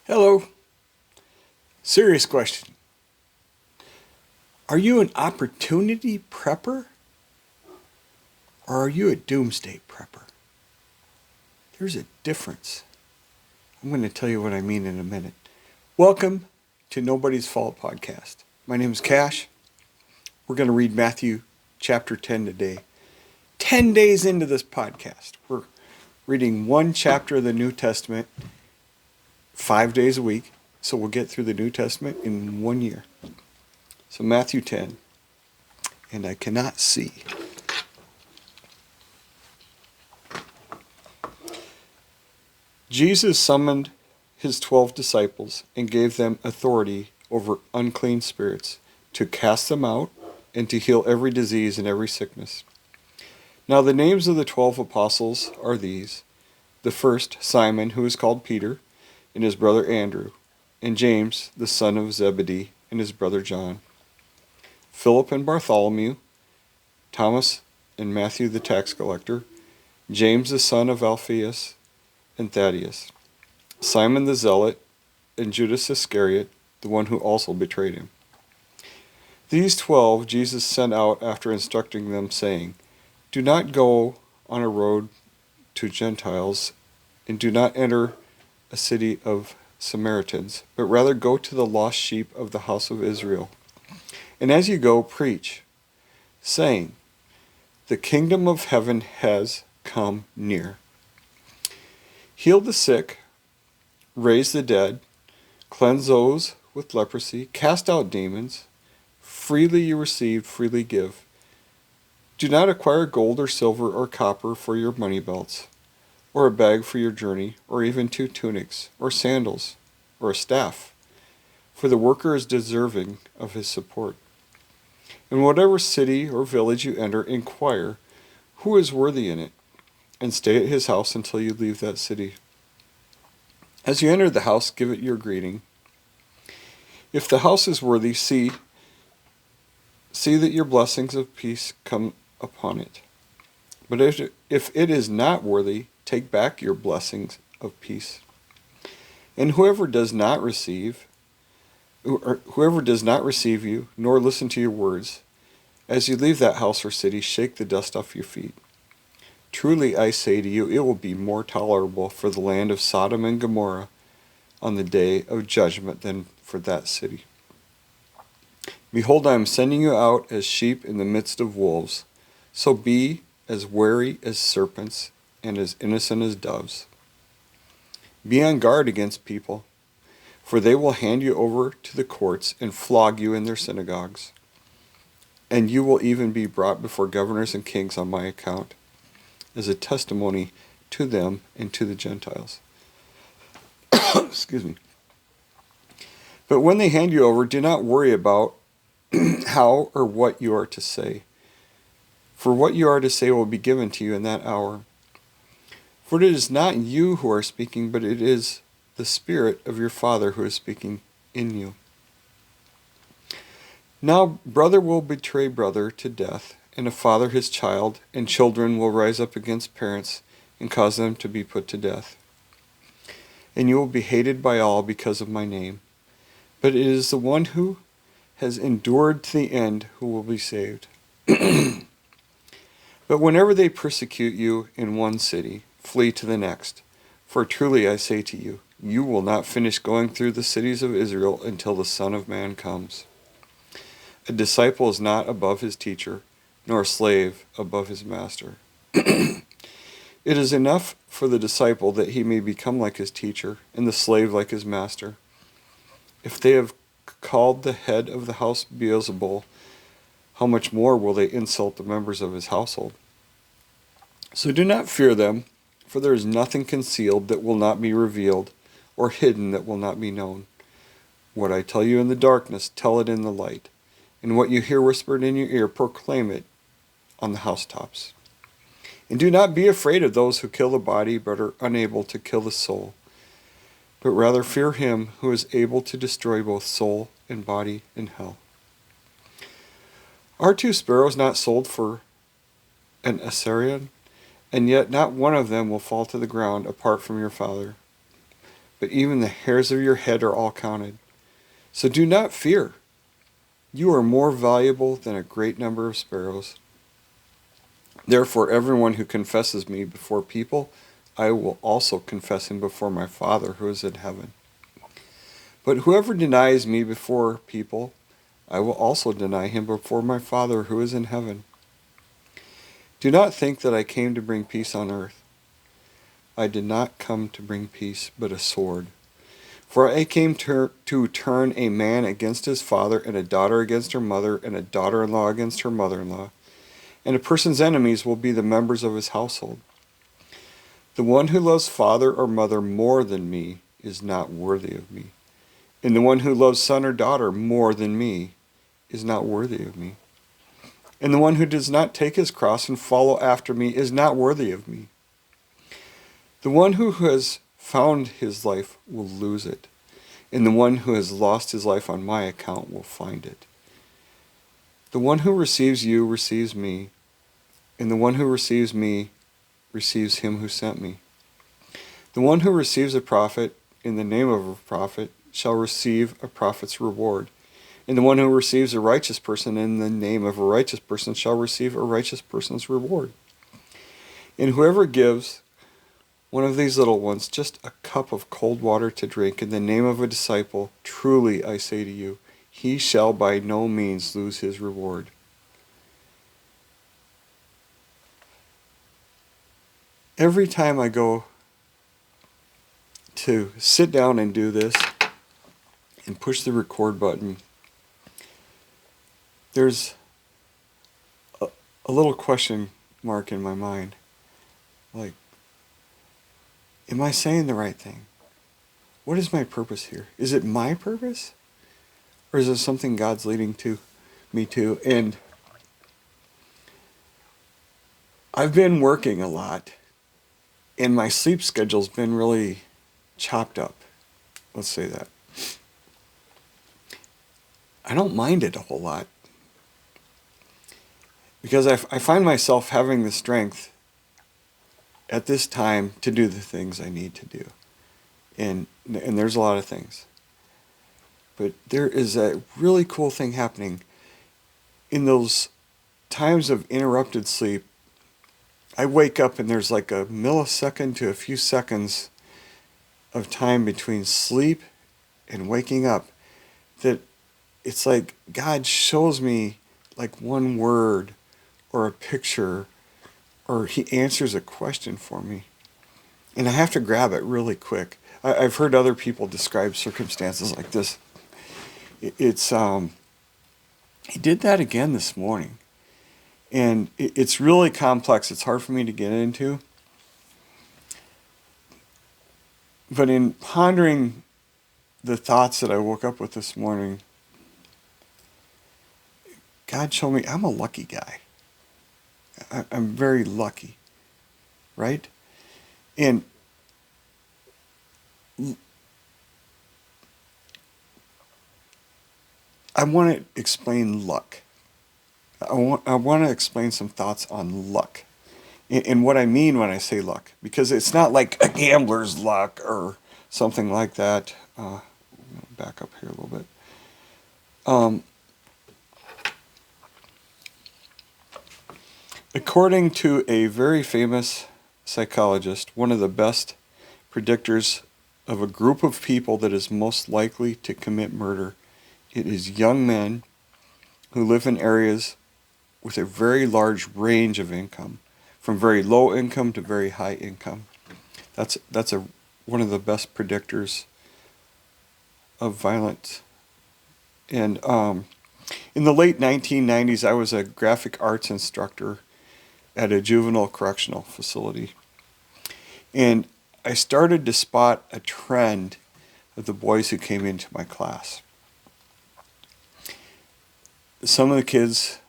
Hello. Serious question. Are you an opportunity prepper? Or are you a doomsday prepper? There's a difference. I'm going to tell you what I mean in a minute. Welcome to Nobody's Fault podcast. My name is Cash. We're going to read Matthew chapter 10 today. 10 days into this podcast. We're reading one chapter of the New Testament 5 days a week. So we'll get through the New Testament in 1 year. So Matthew 10. And I cannot see. Jesus summoned his 12 disciples and gave them authority over unclean spirits to cast them out and to heal every disease and every sickness. Now the names of the 12 apostles are these. The first, Simon, who is called Peter, and his brother Andrew, and James, the son of Zebedee, and his brother John. Philip and Bartholomew, Thomas and Matthew the tax collector, James the son of Alphaeus, and Thaddeus, Simon the zealot, and Judas Iscariot, the one who also betrayed him. These 12 Jesus sent out after instructing them, saying, Do not go on a road to Gentiles, and do not enter a city of Samaritans, but rather go to the lost sheep of the house of Israel. And as you go, preach, saying, The kingdom of heaven has come near. Heal the sick, raise the dead, cleanse those with leprosy, cast out demons. Freely you receive, freely give. Do not acquire gold or silver or copper for your money belts, or a bag for your journey, or even 2 tunics, or sandals, or a staff, for the worker is deserving of his support. In whatever city or village you enter, inquire who is worthy in it, and stay at his house until you leave that city. As you enter the house, give it your greeting. If the house is worthy, see that your blessings of peace come upon it. But if it is not worthy, take back your blessings of peace. And whoever does not receive you, nor listen to your words, as you leave that house or city, shake the dust off your feet. Truly I say to you, it will be more tolerable for the land of Sodom and Gomorrah on the day of judgment than for that city. Behold, I am sending you out as sheep in the midst of wolves. So be as wary as serpents and as innocent as doves. Be on guard against people, for they will hand you over to the courts and flog you in their synagogues. And you will even be brought before governors and kings on my account, as a testimony to them and to the Gentiles. Excuse me. But when they hand you over, do not worry about how or what you are to say, for what you are to say will be given to you in that hour. For it is not you who are speaking, but it is the Spirit of your Father who is speaking in you. Now brother will betray brother to death, and a father his child, and children will rise up against parents and cause them to be put to death. And you will be hated by all because of my name. But it is the one who has endured to the end who will be saved. But whenever they persecute you in one city, flee to the next. For truly I say to you, you will not finish going through the cities of Israel until the Son of Man comes. A disciple is not above his teacher, nor a slave above his master. It is enough for the disciple that he may become like his teacher, and the slave like his master. If they have called the head of the house Beelzebul, how much more will they insult the members of his household? So do not fear them, for there is nothing concealed that will not be revealed, or hidden that will not be known. What I tell you in the darkness, tell it in the light, and what you hear whispered in your ear, proclaim it on the housetops. And do not be afraid of those who kill the body, but are unable to kill the soul, but rather fear him who is able to destroy both soul and body in hell. Are 2 sparrows not sold for an assarion? And yet not one of them will fall to the ground apart from your Father. but even the hairs of your head are all counted. So do not fear. You are more valuable than a great number of sparrows. Therefore, everyone who confesses me before people, I will also confess him before my Father who is in heaven. But whoever denies me before people, I will also deny him before my Father who is in heaven. Do not think that I came to bring peace on earth. I did not come to bring peace, but a sword. For I came to turn a man against his father, and a daughter against her mother, and a daughter-in-law against her mother-in-law. And a person's enemies will be the members of his household. The one who loves father or mother more than me is not worthy of me. And the one who loves son or daughter more than me is not worthy of me. And the one who does not take his cross and follow after me is not worthy of me. The one who has found his life will lose it, and the one who has lost his life on my account will find it. The one who receives you receives me, and the one who receives me receives him who sent me. The one who receives a prophet in the name of a prophet shall receive a prophet's reward, and the one who receives a righteous person in the name of a righteous person shall receive a righteous person's reward. And whoever gives one of these little ones just a cup of cold water to drink in the name of a disciple, truly I say to you, he shall by no means lose his reward. Every time I go to sit down and do this and push the record button, there's a little question mark in my mind. Like, am I saying the right thing? What is my purpose here? Is it my purpose? Or is it something God's leading me to? And I've been working a lot, and my sleep schedule's been really chopped up. Let's say that. I don't mind it a whole lot, because I find myself having the strength at this time to do the things I need to do. And there's a lot of things. But there is a really cool thing happening. In those times of interrupted sleep, I wake up and there's like a millisecond to a few seconds of time between sleep and waking up that it's like God shows me like one word or a picture, or he answers a question for me. And I have to grab it really quick. I've heard other people describe circumstances like this. It's he did that again this morning. And it's really complex. It's hard for me to get into. But in pondering the thoughts that I woke up with this morning, God showed me I'm a lucky guy. I'm very lucky, right? And I want to explain luck. I want to explain some thoughts on luck. And what I mean when I say luck, because it's not like a gambler's luck or something like that. I'm going to back up here a little bit. According to a very famous psychologist, one of the best predictors of a group of people that is most likely to commit murder, it is young men who live in areas with a very large range of income, from very low income to very high income. That's one of the best predictors of violence. And in the late 1990s, I was a graphic arts instructor at a juvenile correctional facility. And I started to spot a trend of the boys who came into my class. Some of the kids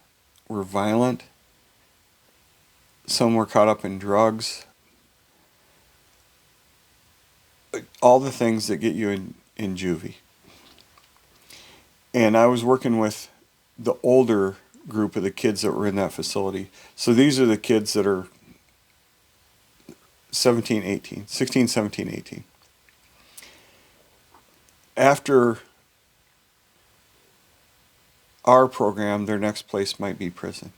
were violent. Some were caught up in drugs. All the things that get you in juvie. And I was working with the older group of the kids that were in that facility. So these are the kids that are 16, 17, 18. after our program, their next place might be prison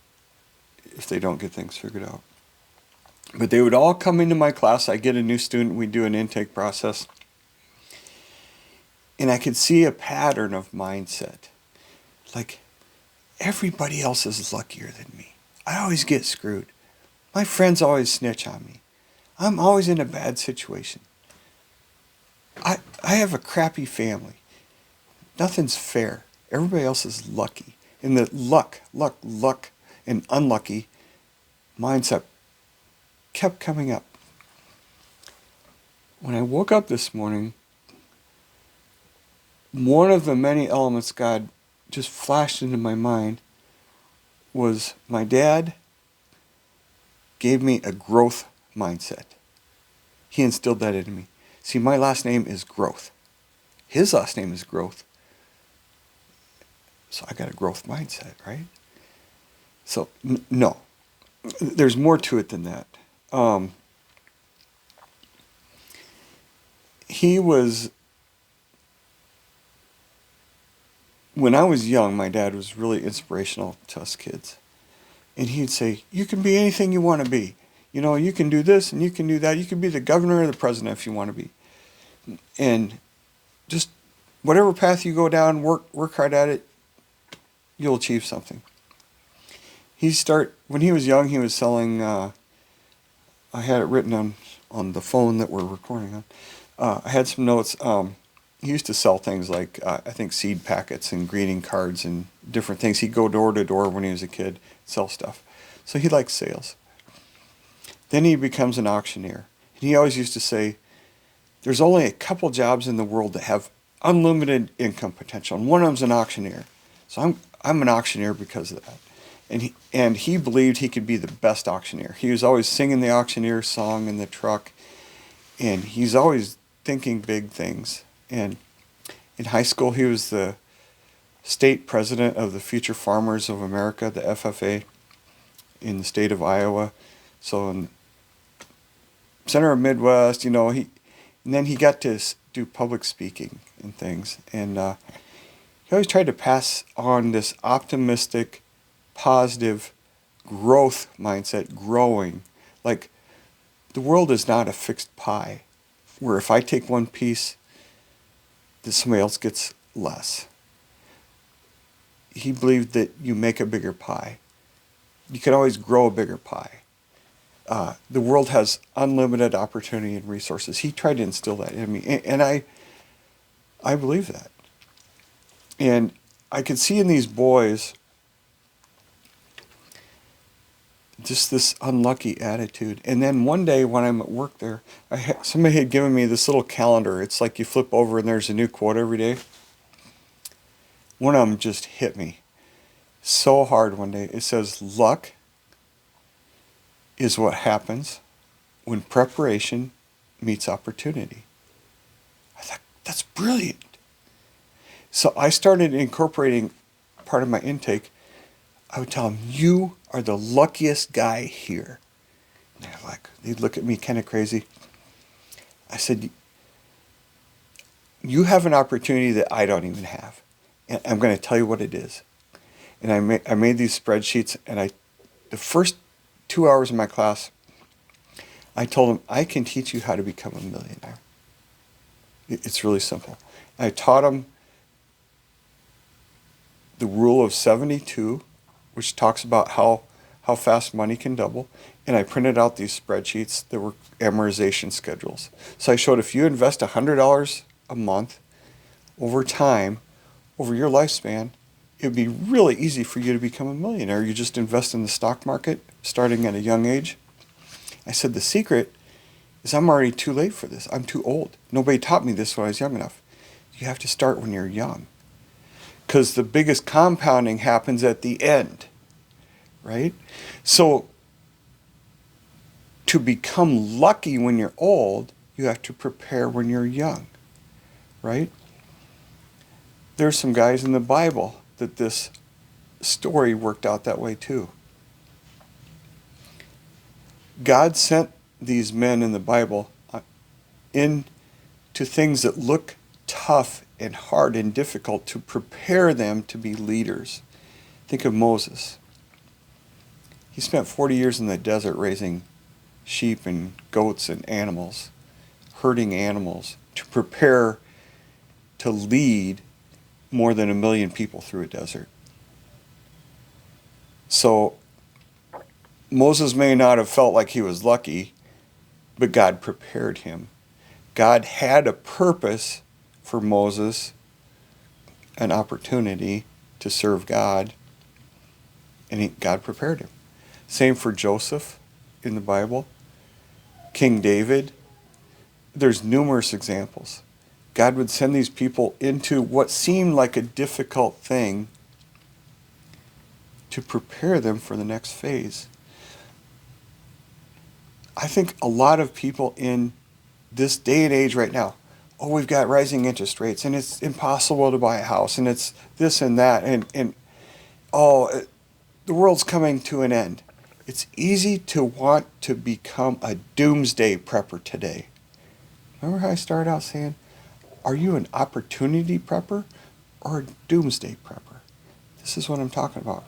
if they don't get things figured out. But they would all come into my class. I get a new student. We do an intake process. And I could see a pattern of mindset. Like, everybody else is luckier than me. I always get screwed. My friends always snitch on me. I'm always in a bad situation. I have a crappy family. Nothing's fair. Everybody else is lucky. And the luck, and unlucky mindset kept coming up. When I woke up this morning, one of the many elements God just flashed into my mind was my dad gave me a growth mindset. He instilled that into me. See, my last name is Groth. His last name is Groth. So I got a growth mindset, right? So, no. There's more to it than that. When I was young, my dad was really inspirational to us kids. And he'd say, you can be anything you want to be. You know, you can do this and you can do that. You can be the governor or the president if you want to be. And just whatever path you go down, work hard at it, you'll achieve something. When he was young, he was selling, I had it written on the phone that we're recording on. I had some notes. He used to sell things like, I think, seed packets and greeting cards and different things. He'd go door to door when he was a kid, sell stuff. So he liked sales. Then he becomes an auctioneer. And he always used to say, there's only a couple jobs in the world that have unlimited income potential, and one of them's an auctioneer. So I'm an auctioneer because of that. And he believed he could be the best auctioneer. He was always singing the auctioneer song in the truck, and he's always thinking big things. And in high school, he was the state president of the Future Farmers of America, the FFA, in the state of Iowa. So in center of Midwest, and then he got to do public speaking and things. And he always tried to pass on this optimistic, positive growth mindset, growing. Like, the world is not a fixed pie, where if I take one piece, that somebody else gets less. He believed that you make a bigger pie. You can always grow a bigger pie. The world has unlimited opportunity and resources. He tried to instill that in me, and I believe that. And I could see in these boys just this unlucky attitude. And then one day when I'm at work there, somebody had given me this little calendar. It's like you flip over and there's a new quote every day. One of them just hit me so hard one day. It says, luck is what happens when preparation meets opportunity. I thought, that's brilliant. So I started incorporating part of my intake. I would tell them, you are the luckiest guy here. And they'd look at me kind of crazy. I said, you have an opportunity that I don't even have. And I'm going to tell you what it is. And I made these spreadsheets, and the first 2 hours of my class, I told them, I can teach you how to become a millionaire. It's really simple. I taught them the rule of 72, which talks about how fast money can double. And I printed out these spreadsheets that were amortization schedules. So I showed if you invest $100 a month over time, over your lifespan, it would be really easy for you to become a millionaire. You just invest in the stock market starting at a young age. I said, the secret is I'm already too late for this. I'm too old. Nobody taught me this when I was young enough. You have to start when you're young. Because the biggest compounding happens at the end, right? So to become lucky when you're old, you have to prepare when you're young, right? There's some guys in the Bible that this story worked out that way too. God sent these men in the Bible into things that look tough and hard and difficult to prepare them to be leaders. Think of Moses. He spent 40 years in the desert raising sheep and goats and animals, herding animals, to prepare to lead more than 1 million people through a desert. So Moses may not have felt like he was lucky, but God prepared him. God had a purpose for Moses, an opportunity to serve God, and God prepared him. Same for Joseph in the Bible, King David. There's numerous examples. God would send these people into what seemed like a difficult thing to prepare them for the next phase. I think a lot of people in this day and age right now, we've got rising interest rates, and it's impossible to buy a house, and it's this and that, and the world's coming to an end. It's easy to want to become a doomsday prepper today. Remember how I started out saying, are you an opportunity prepper or a doomsday prepper? This is what I'm talking about.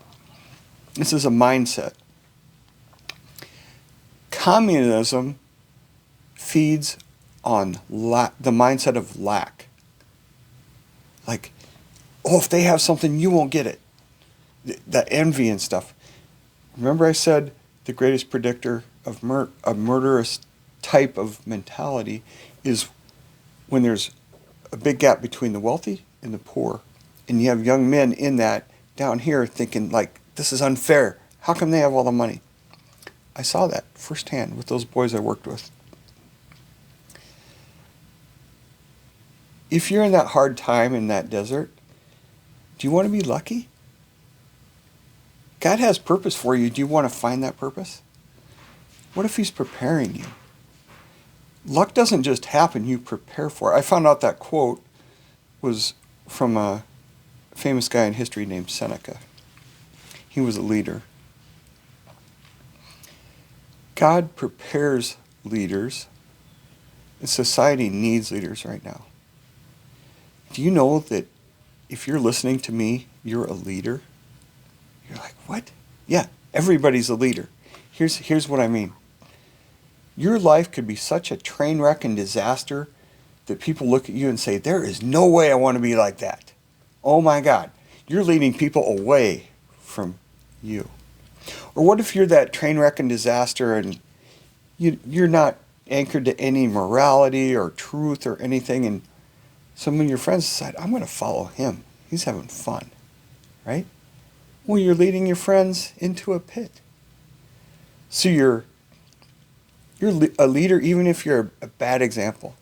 This is a mindset. Communism feeds on the mindset of lack. Like, if they have something, you won't get it. The envy and stuff. Remember I said the greatest predictor of a murderous type of mentality is when there's a big gap between the wealthy and the poor. And you have young men in that down here thinking, like, this is unfair. How come they have all the money? I saw that firsthand with those boys I worked with. If you're in that hard time in that desert, do you want to be lucky? God has purpose for you. Do you want to find that purpose? What if he's preparing you? Luck doesn't just happen, you prepare for it. I found out that quote was from a famous guy in history named Seneca. He was a leader. God prepares leaders, and society needs leaders right now. Do you know that if you're listening to me, you're a leader? You're like, what? Yeah, everybody's a leader. Here's what I mean. Your life could be such a train wreck and disaster that people look at you and say, there is no way I want to be like that. Oh my God, you're leading people away from you. Or what if you're that train wreck and disaster and you're not anchored to any morality or truth or anything, and some of your friends decide, I'm going to follow him. He's having fun, right? Well, you're leading your friends into a pit. So you're a leader even if you're a bad example.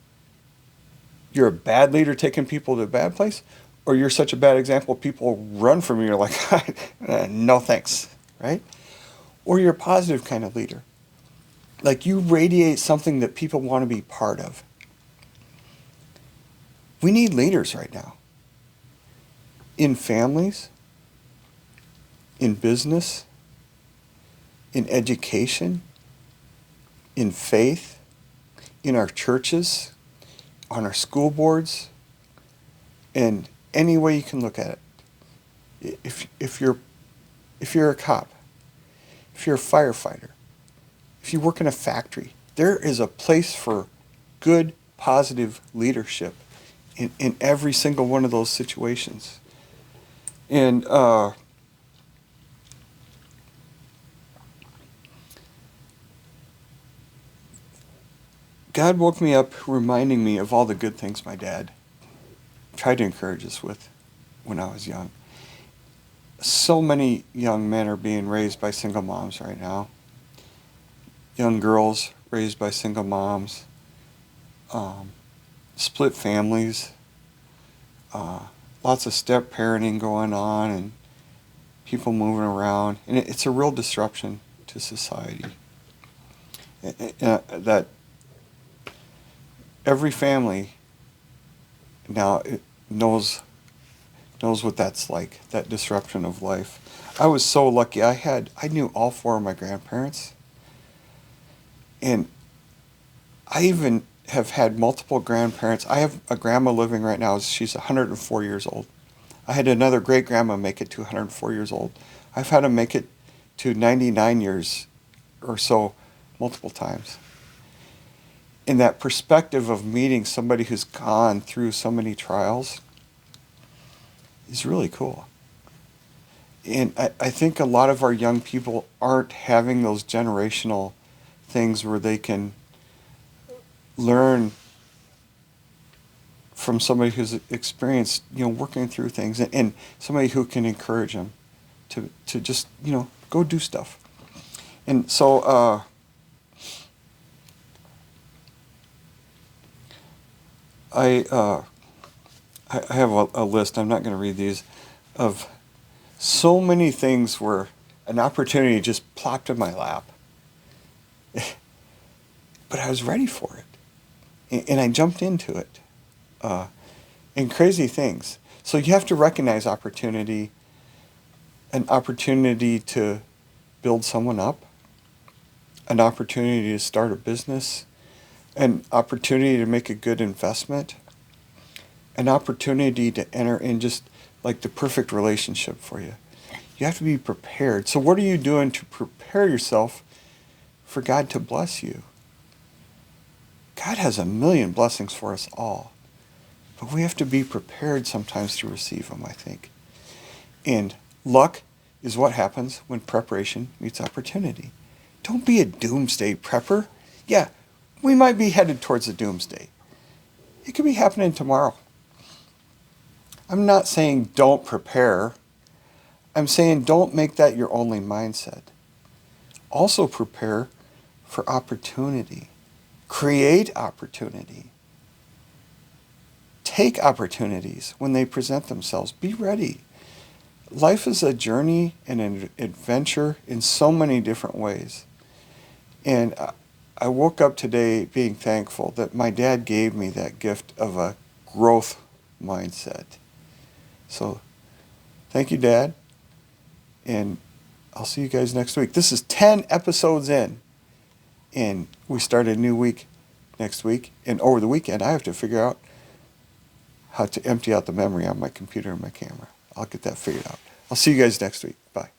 You're a bad leader taking people to a bad place, or you're such a bad example people run from you. You're like, no thanks, right? Or you're a positive kind of leader. Like you radiate something that people want to be part of. We need leaders right now. In families, in business, in education, in faith, in our churches, on our school boards, and any way you can look at it. If you're a cop, if you're a firefighter, if you work in a factory, there is a place for good, positive leadership in every single one of those situations. And God woke me up reminding me of all the good things my dad tried to encourage us with when I was young. So many young men are being raised by single moms right now. Young girls raised by single moms. Split families. Lots of step parenting going on and people moving around. And it's a real disruption to society. That every family now knows what that's like, that disruption of life. I was so lucky. I knew all four of my grandparents. And I even have had multiple grandparents. I have a grandma living right now. She's 104 years old. I had another great grandma make it to 104 years old. I've had them make it to 99 years or so multiple times. In that perspective of meeting somebody who's gone through so many trials is really cool. And I think a lot of our young people aren't having those generational things where they can learn from somebody who's experienced, working through things, and somebody who can encourage them to just, go do stuff. And so I have a list, I'm not going to read these, of so many things where an opportunity just plopped in my lap. But I was ready for it. And I jumped into it. And crazy things. So you have to recognize opportunity, an opportunity to build someone up, an opportunity to start a business, an opportunity to make a good investment, an opportunity to enter in just like the perfect relationship for you. You have to be prepared. So what are you doing to prepare yourself for God to bless you? God has a million blessings for us all. But we have to be prepared sometimes to receive them, I think. And luck is what happens when preparation meets opportunity. Don't be a doomsday prepper. Yeah, we might be headed towards the doomsday. It could be happening tomorrow. I'm not saying don't prepare. I'm saying don't make that your only mindset. Also prepare for opportunity. Create opportunity. Take opportunities when they present themselves. Be ready. Life is a journey and an adventure in so many different ways. And I woke up today being thankful that my dad gave me that gift of a growth mindset. So thank you, Dad. And I'll see you guys next week. This is 10 episodes in. And we start a new week next week. And over the weekend, I have to figure out how to empty out the memory on my computer and my camera. I'll get that figured out. I'll see you guys next week. Bye.